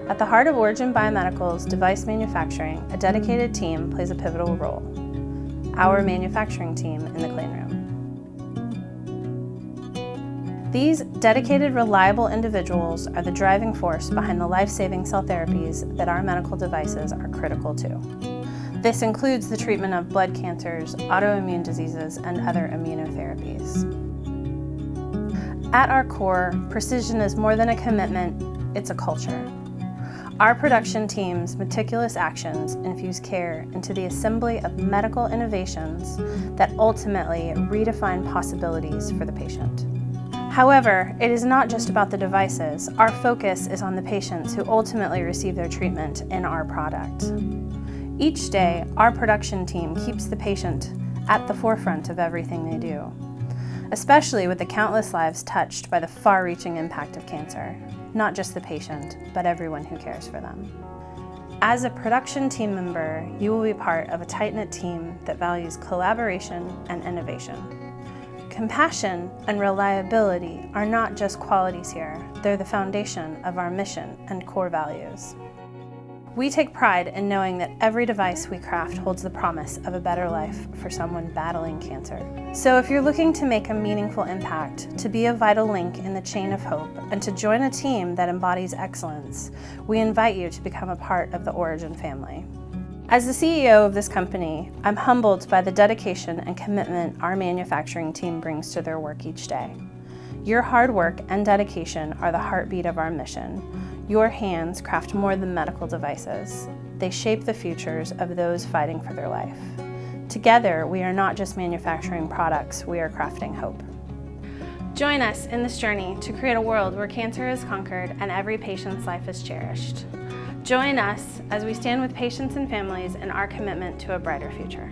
At the heart of OriGen Biomedical's device manufacturing, a dedicated team plays a pivotal role. Our manufacturing team in the clean room. These dedicated, reliable individuals are the driving force behind the life-saving cell therapies that our medical devices are critical to. This includes the treatment of blood cancers, autoimmune diseases, and other immunotherapies. At our core, precision is more than a commitment, it's a culture. Our production team's meticulous actions infuse care into the assembly of medical innovations that ultimately redefine possibilities for the patient. However, it is not just about the devices. Our focus is on the patients who ultimately receive their treatment in our product. Each day, our production team keeps the patient at the forefront of everything they do, especially with the countless lives touched by the far-reaching impact of cancer. Not just the patient, but everyone who cares for them. As a production team member, you will be part of a tight-knit team that values collaboration and innovation. Compassion and reliability are not just qualities here, they're the foundation of our mission and core values. We take pride in knowing that every device we craft holds the promise of a better life for someone battling cancer. So if you're looking to make a meaningful impact, to be a vital link in the chain of hope, and to join a team that embodies excellence, we invite you to become a part of the OriGen family. As the CEO of this company, I'm humbled by the dedication and commitment our manufacturing team brings to their work each day. Your hard work and dedication are the heartbeat of our mission. Your hands craft more than medical devices. They shape the futures of those fighting for their life. Together, we are not just manufacturing products, we are crafting hope. Join us in this journey to create a world where cancer is conquered and every patient's life is cherished. Join us as we stand with patients and families in our commitment to a brighter future.